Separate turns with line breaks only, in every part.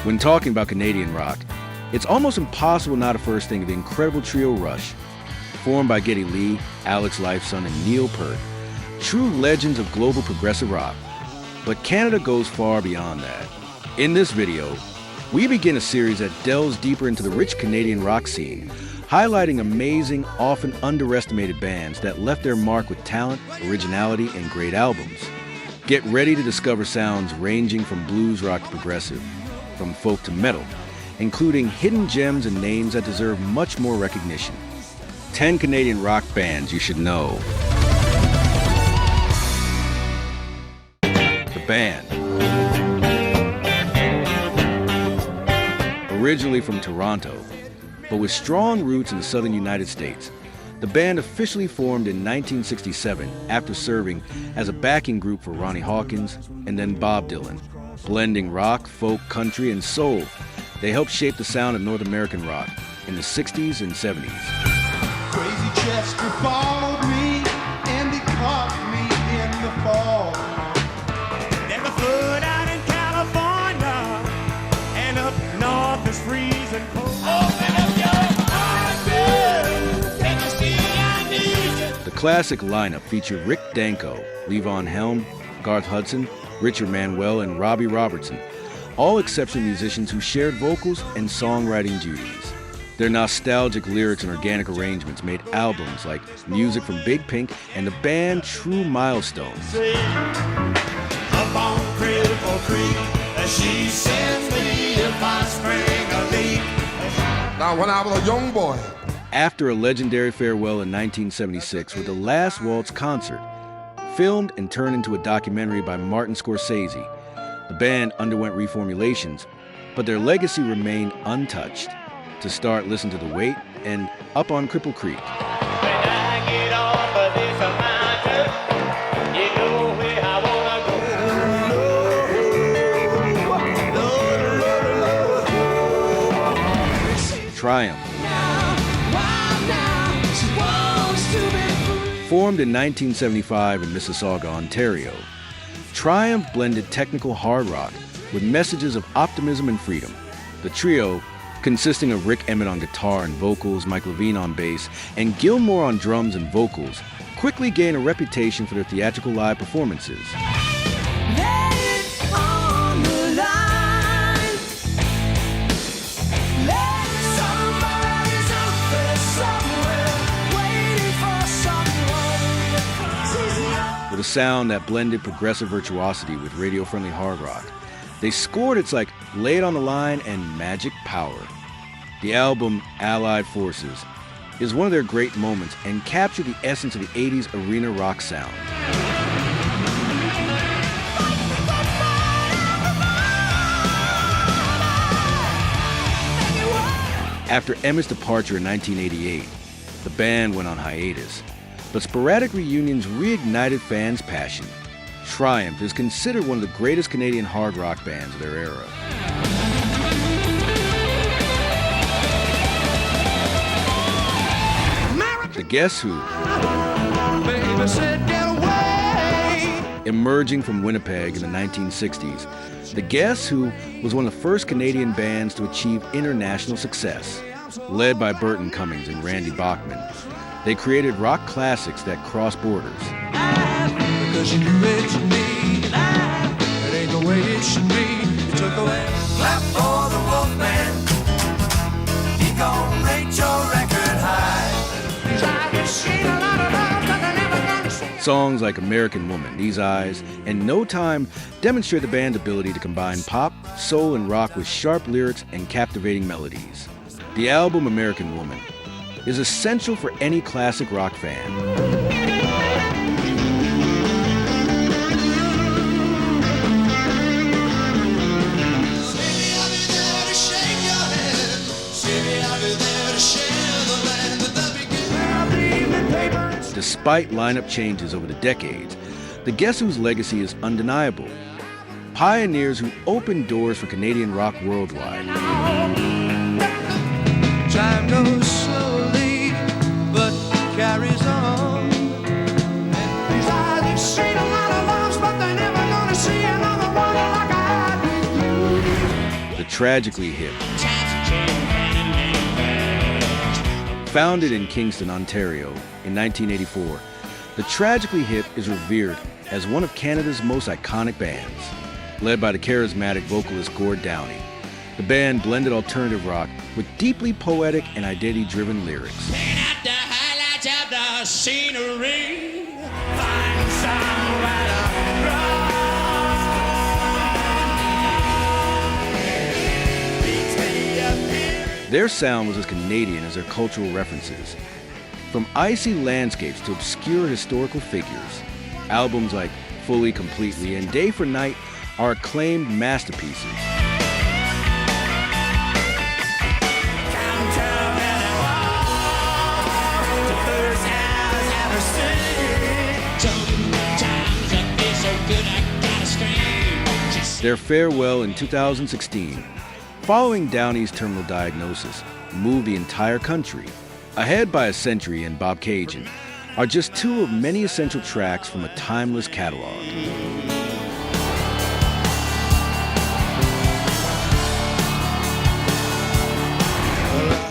When talking about Canadian rock, it's almost impossible not to first think of the incredible trio Rush, formed by Geddy Lee, Alex Lifeson, and Neil Peart, true legends of global progressive rock. But Canada goes far beyond that. In this video, we begin a series that delves deeper into the rich Canadian rock scene, highlighting amazing, often underestimated bands that left their mark with talent, originality, and great albums. Get ready to discover sounds ranging from blues rock to progressive, from folk to metal, including hidden gems and names that deserve much more recognition. 10 Canadian rock bands you should know. The band. Originally from Toronto, but with strong roots in the southern United States, the band officially formed in 1967 after serving as a backing group for Ronnie Hawkins and then Bob Dylan. Blending rock, folk, country, and soul, they helped shape the sound of North American rock in the 60s and 70s.
Crazy Chester followed me, and he caught me in the fall.
Then the foot out in California, and up north is freezing cold. Open up your heart, baby. Can you see I need you?
The classic lineup featured Rick Danko, Levon Helm, Garth Hudson, Richard Manuel, and Robbie Robertson, all exceptional musicians who shared vocals and songwriting duties. Their nostalgic lyrics and organic arrangements made albums like Music from Big Pink and the band True Milestones.
Up on Cripple Creek, she sends me if I spring a leak.
Now, when I was a young boy,
After a legendary farewell in 1976 with the Last Waltz concert, filmed and turned into a documentary by Martin Scorsese, the band underwent reformulations, but their legacy remained untouched. To start, listen to The Wait and Up on Cripple Creek.
When I get off of this mountain, you know where I wanna go.
Triumph. Formed in 1975 in Mississauga, Ontario, Triumph blended technical hard rock with messages of optimism and freedom. The trio, consisting of Rick Emmett on guitar and vocals, Mike Levine on bass, and Gilmore on drums and vocals, quickly gained a reputation for their theatrical live performances. With a sound that blended progressive virtuosity with radio-friendly hard rock, they scored hits like Lay It on the Line and Magic Power. The album Allied Forces is one of their great moments and captured the essence of the 80s arena rock sound. After Emmett's departure in 1988, the band went on hiatus, but sporadic reunions reignited fans' passion. Triumph is considered one of the greatest Canadian hard rock bands of their era. The Guess Who.
baby said, get away.
Emerging from Winnipeg in the 1960s, The Guess Who was one of the first Canadian bands to achieve international success. Led by Burton Cummings and Randy Bachman, they created rock classics that cross borders.
Because you do it to me, it ain't the way it should be. You took away.
Clap for the Wolfman. He gon' rate your record high. Tried to shade a lot of love, but I never gonna.
Songs like American Woman, These Eyes, and No Time demonstrate the band's ability to combine pop, soul, and rock with sharp lyrics and captivating melodies. The album American Woman is essential for any classic rock fan. Despite lineup changes over the decades, the Guess Who's legacy is undeniable. Pioneers who opened doors for Canadian rock worldwide.
Time goes slowly, but carries on. These eyes have seen a lot of loves, but they're never gonna see another one like I do.
the Tragically Hip. Founded in Kingston, Ontario in 1984, the Tragically Hip is revered as one of Canada's most iconic bands. Led by the charismatic vocalist Gord Downie, the band blended alternative rock with deeply poetic and identity-driven lyrics.
Paint out the highlights of the scenery. Find somewhere to run. Beats me up here.
Their sound was as Canadian as their cultural references. From icy landscapes to obscure historical figures, albums like Fully, Completely, and Day for Night are acclaimed masterpieces. Their farewell in 2016, following Downie's terminal diagnosis, moved the entire country. Ahead by a Century and Bob Cajun are just two of many essential tracks from a timeless catalog.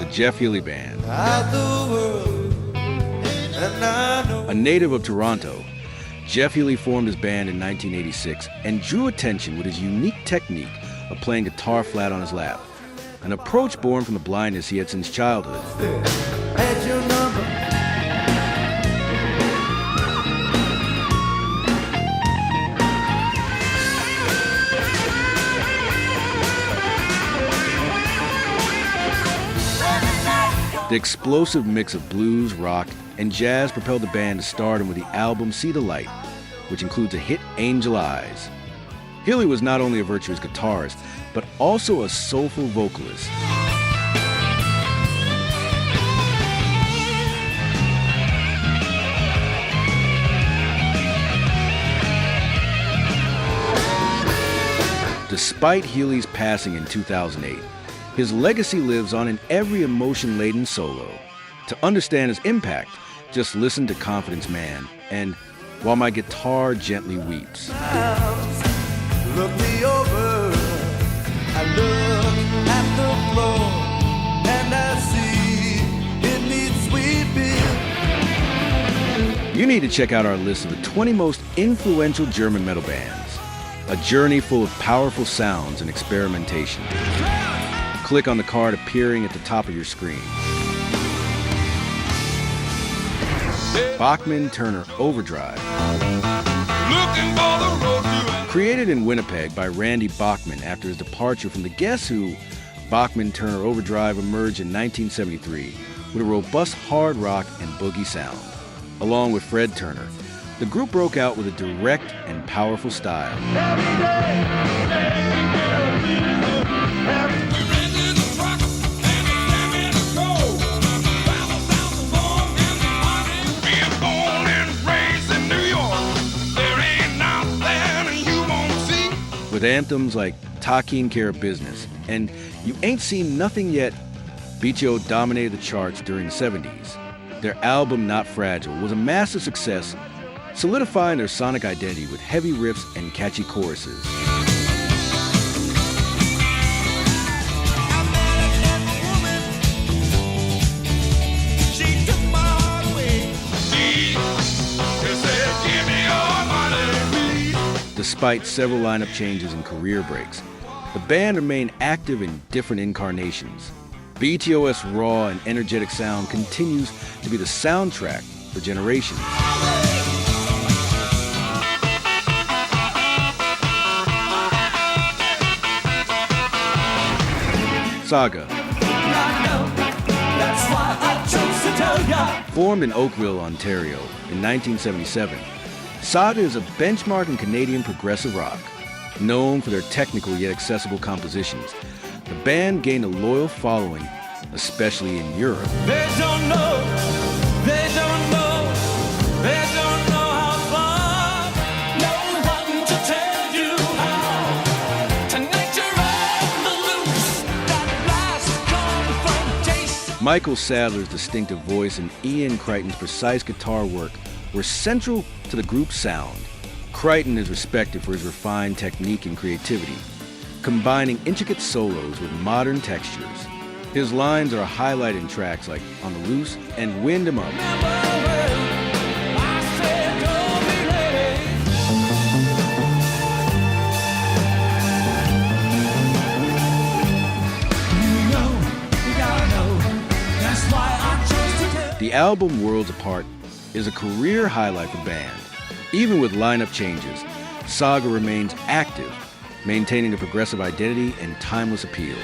The Jeff Healey Band. A native of Toronto, Jeff Healey formed his band in 1986 and drew attention with his unique technique of playing guitar flat on his lap, an approach born from the blindness he had since childhood. The explosive mix of blues, rock, and jazz propelled the band to stardom with the album See the Light, which includes a hit Angel Eyes. Healey was not only a virtuous guitarist, but also a soulful vocalist. Despite Healey's passing in 2008, his legacy lives on in every emotion-laden solo. To understand his impact, just listen to Confidence Man and While My Guitar Gently Weeps.
Look me over, I look at the floor, and I see it needs sweeping.
You need to check out our list of the 20 most influential German metal bands, a journey full of powerful sounds and experimentation. Click on the card appearing at the top of your screen. Bachman Turner Overdrive. Created in Winnipeg by Randy Bachman after his departure from the Guess Who, Bachman Turner Overdrive emerged in 1973 with a robust hard rock and boogie sound. Along with Fred Turner, the group broke out with a direct and powerful style. With anthems like Taking Care of Business and You Ain't Seen Nothing Yet, BTO dominated the charts during the 70s. Their album Not Fragile was a massive success, solidifying their sonic identity with heavy riffs and catchy choruses. Despite several lineup changes and career breaks, the band remained active in different incarnations. BTO's raw and energetic sound continues to be the soundtrack for generations. Saga. Formed in Oakville, Ontario in 1977, Saga is a benchmark in Canadian progressive rock. Known for their technical yet accessible compositions, the band gained a loyal following, especially in Europe.
They don't know how far. No one to tell you how. Tonight you're on the loose. That last confrontation.
Michael Sadler's distinctive voice and Ian Crichton's precise guitar work were central to the group's sound. Crichton is respected for his refined technique and creativity. combining intricate solos with modern textures. His lines are highlighted in tracks like On the Loose and Wind 'Em Up. The album Worlds Apart is a career highlight for the band. Even with lineup changes, Saga remains active, maintaining a progressive identity and timeless appeal.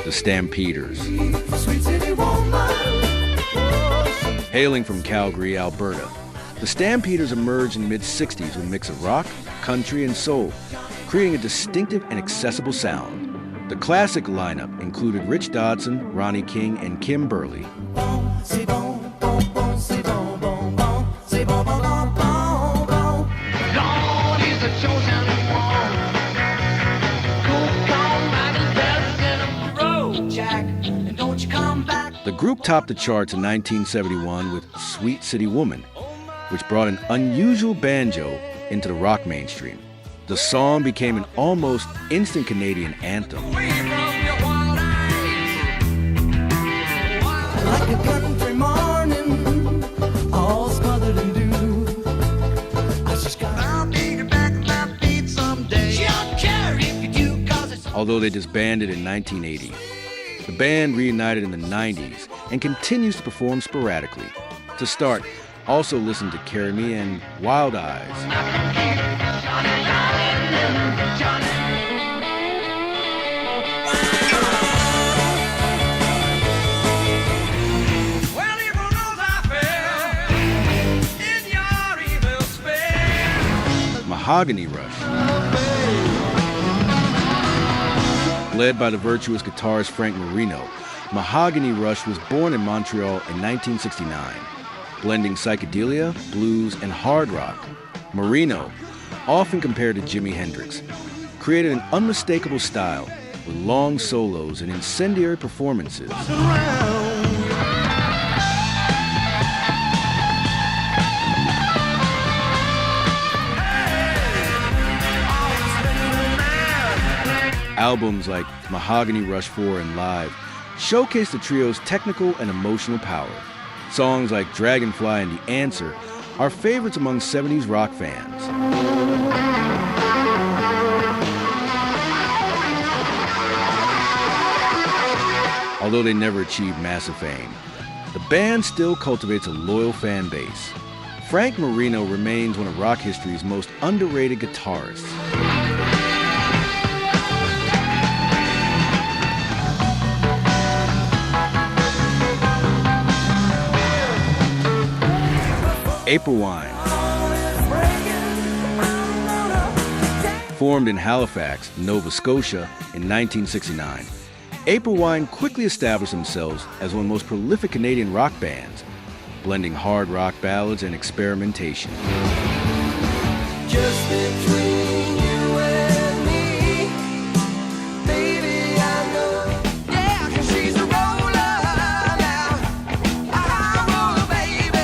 The Stampeders. Hailing from Calgary, Alberta, the Stampeders emerged in the mid-'60s with a mix of rock, country, and soul, creating a distinctive and accessible sound. The classic lineup included Rich Dodson, Ronnie King, and Kim Burley. The group topped the charts in 1971 with Sweet City Woman, which brought an unusual banjo into the rock mainstream. The song became an almost instant Canadian anthem.
Like a country morning, all smothered in dew. I just got I'll take it back on my feet someday. She don't care if you do, 'cause it's
Although they disbanded in 1980, the band reunited in the 90s and continues to perform sporadically. To start, also listen to Carry Me and Wild Eyes. Mahogany Rush. Led by the virtuous guitarist Frank Marino, Mahogany Rush was born in Montreal in 1969. Blending psychedelia, blues, and hard rock, Marino, often compared to Jimi Hendrix, created an unmistakable style with long solos and incendiary performances. Albums like Mahogany Rush 4 and Live showcase the trio's technical and emotional power. Songs like Dragonfly and The Answer are favorites among 70s rock fans. Although they never achieved massive fame, the band still cultivates a loyal fan base. Frank Marino remains one of rock history's most underrated guitarists. April Wine. Formed in Halifax, Nova Scotia in 1969, April Wine quickly established themselves as one of the most prolific Canadian rock bands, blending hard rock ballads and experimentation.
just between you and me, baby, I know. Yeah, 'cause she's a roller now, a high roller, baby,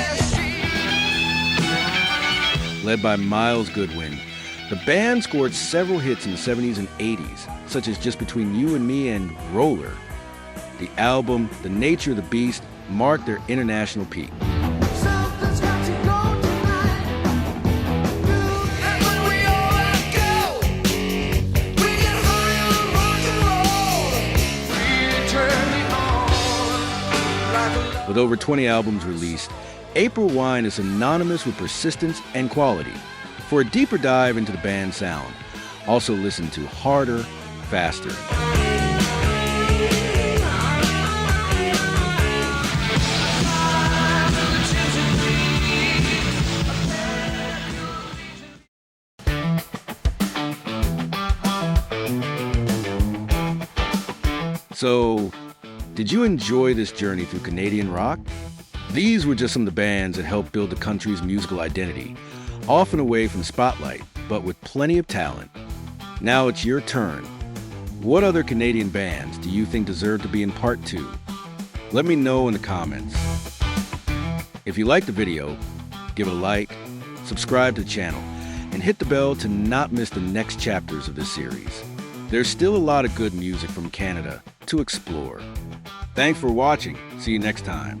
Led by Miles Goodwin, the band scored several hits in the 70s and 80s, such as Just Between You and Me and Roller. The album, The Nature of the Beast, marked their international peak.
Something's got to go tonight. And when we all let go, we get high on rock and roll. Really turn me on like a
With over 20 albums released, April Wine is synonymous with persistence and quality. For a deeper dive into the band's sound, also listen to Harder, Faster. So, did you enjoy this journey through Canadian rock? These were just some of the bands that helped build the country's musical identity, often away from spotlight, but with plenty of talent. Now it's your turn. What other Canadian bands do you think deserve to be in part 2? Let me know in the comments. If you liked the video, give it a like, subscribe to the channel, and hit the bell to not miss the next chapters of this series. There's still a lot of good music from Canada to explore. Thanks for watching. See you next time.